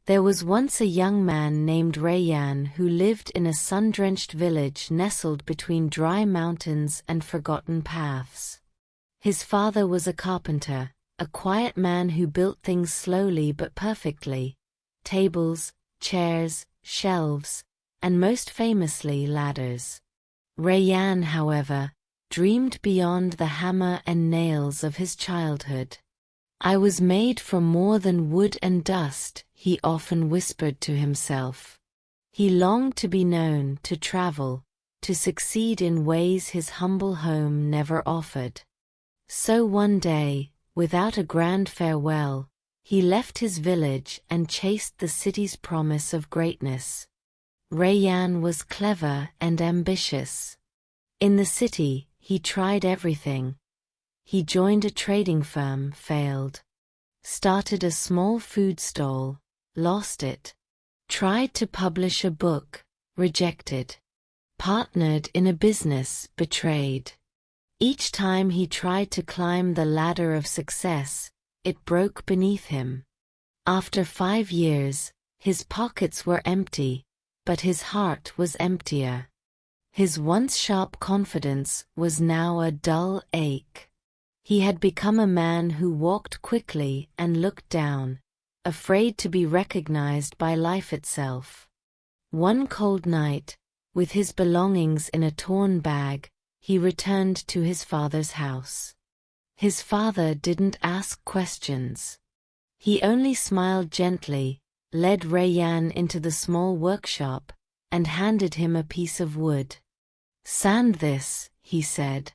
There was once a young man named Rayyan who lived in a sun-drenched village nestled between dry mountains and forgotten paths. His father was a carpenter, a quiet man who built things slowly but perfectly: tables, chairs, shelves, and most famously ladders. Rayyan, however, dreamed beyond the hammer and nails of his childhood. "I was made for more than wood and dust," he often whispered to himself. He longed to be known, to travel, to succeed in ways his humble home never offered. So one day, without a grand farewell, he left his village and chased the city's promise of greatness. Rayyan was clever and ambitious. In the city, he tried everything. He joined a trading firm, failed. Started a small food stall, lost it. Tried to publish a book, rejected. Partnered in a business, betrayed. Each time he tried to climb the ladder of success, it broke beneath him. After 5 years, his pockets were empty, but his heart was emptier. His once sharp confidence was now a dull ache. He had become a man who walked quickly and looked down, afraid to be recognized by life itself. One cold night, with his belongings in a torn bag, he returned to his father's house. His father didn't ask questions. He only smiled gently, led Rayyan into the small workshop, and handed him a piece of wood. "Sand this," he said.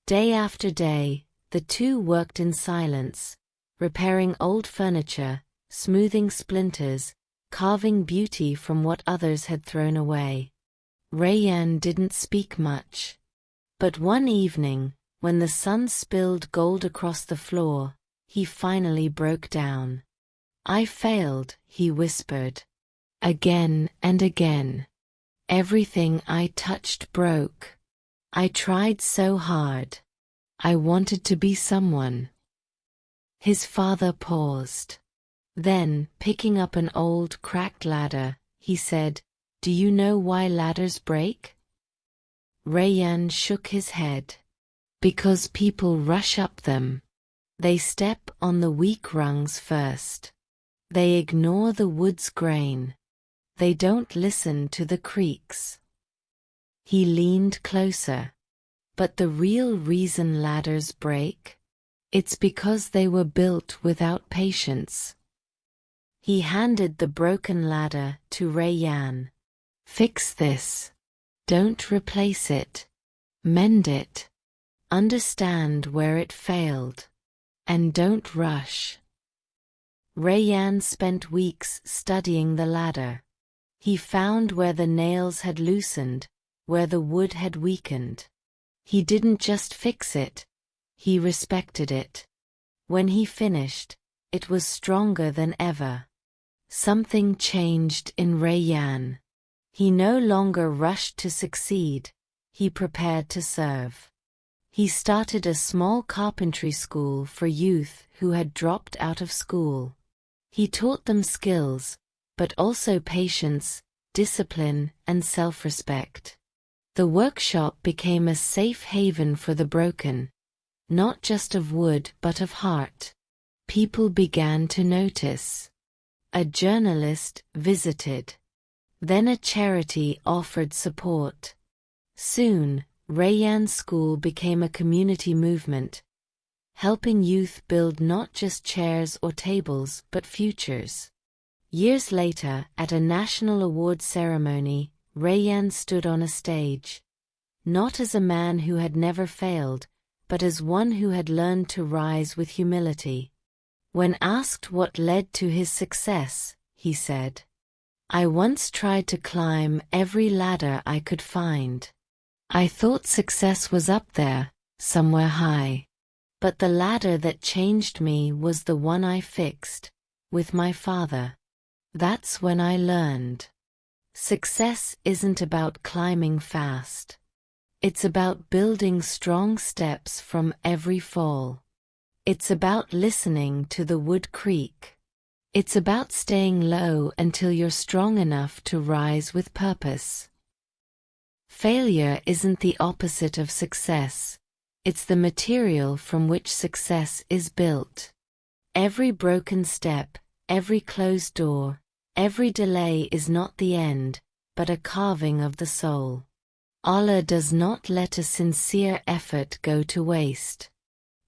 Day after day, the two worked in silence, repairing old furniture, smoothing splinters, carving beauty from what others had thrown away. Rayyan didn't speak much. But one evening, when the sun spilled gold across the floor, he finally broke down. "I failed," he whispered. "Again and again. Everything I touched broke. I tried so hard. I wanted to be someone." His father paused. Then, picking up an old, cracked ladder, he said, "Do you know why ladders break?" Rayyan shook his head. "Because people rush up them. They step on the weak rungs first. They ignore the wood's grain. They don't listen to the creaks." He leaned closer. "But the real reason ladders break? It's because they were built without patience." He handed the broken ladder to Rayyan. "Fix this. Don't replace it. Mend it. Understand where it failed. And don't rush." Rayyan spent weeks studying the ladder. He found where the nails had loosened, where the wood had weakened. He didn't just fix it, he respected it. When he finished, it was stronger than ever. Something changed in Rayyan. He no longer rushed to succeed, he prepared to serve. He started a small carpentry school for youth who had dropped out of school. He taught them skills, but also patience, discipline, and self-respect. The workshop became a safe haven for the broken, not just of wood but of heart. People began to notice. A journalist visited. Then a charity offered support. Soon, Rayyan's school became a community movement, helping youth build not just chairs or tables but futures. Years later, at a national award ceremony, Rayyan stood on a stage. Not as a man who had never failed, but as one who had learned to rise with humility. When asked what led to his success, he said, "I once tried to climb every ladder I could find. I thought success was up there, somewhere high. But the ladder that changed me was the one I fixed, with my father. That's when I learned. Success isn't about climbing fast. It's about building strong steps from every fall. It's about listening to the wood creak. It's about staying low until you're strong enough to rise with purpose. Failure isn't the opposite of success. It's the material from which success is built. Every broken step, every closed door, every delay is not the end, but a carving of the soul. Allah does not let a sincere effort go to waste.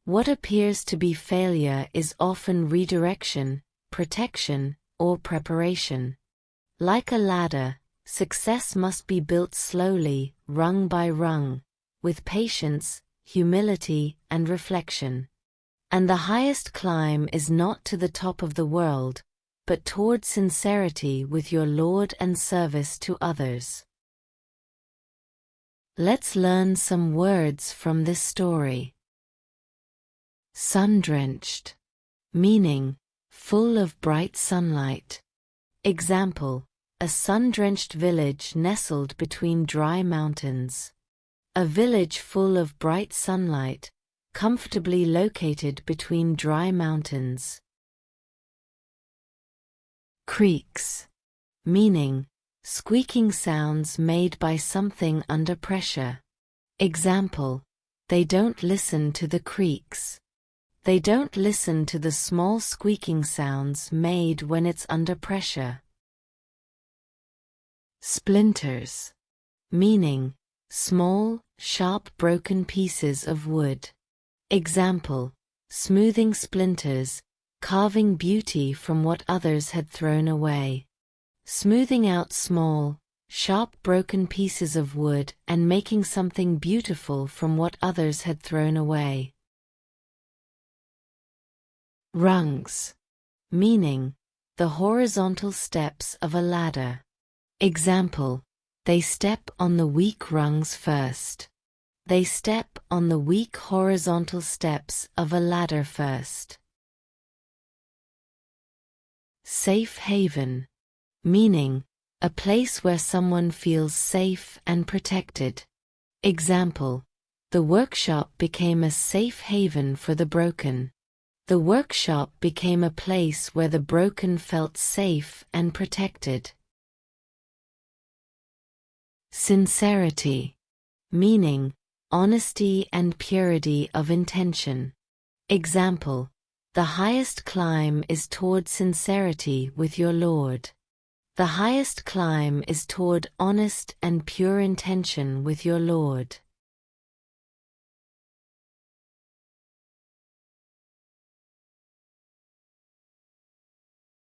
What appears to be failure is often redirection, protection, or preparation. Like a ladder, success must be built slowly, rung by rung, with patience, humility, and reflection. And the highest climb is not to the top of the world, but toward sincerity with your Lord and service to others. Let's learn some words from this story. Sun-drenched, meaning full of bright sunlight. Example: a sun-drenched village nestled between dry mountains. A village full of bright sunlight, comfortably located between dry mountains. Creaks, meaning squeaking sounds made by something under pressure. Example: they don't listen to the creaks. They don't listen to the small squeaking sounds made when it's under pressure. Splinters, meaning small, sharp broken pieces of wood. Example: smoothing splinters, carving beauty from what others had thrown away. Smoothing out small, sharp broken pieces of wood and making something beautiful from what others had thrown away. Rungs, meaning the horizontal steps of a ladder. Example: they step on the weak rungs first. They step on the weak horizontal steps of a ladder first. Safe haven, meaning a place where someone feels safe and protected. Example: the workshop became a safe haven for the broken. The workshop became a place where the broken felt safe and protected. Sincerity, meaning honesty and purity of intention. Example: the highest climb is toward sincerity with your Lord. The highest climb is toward honest and pure intention with your Lord.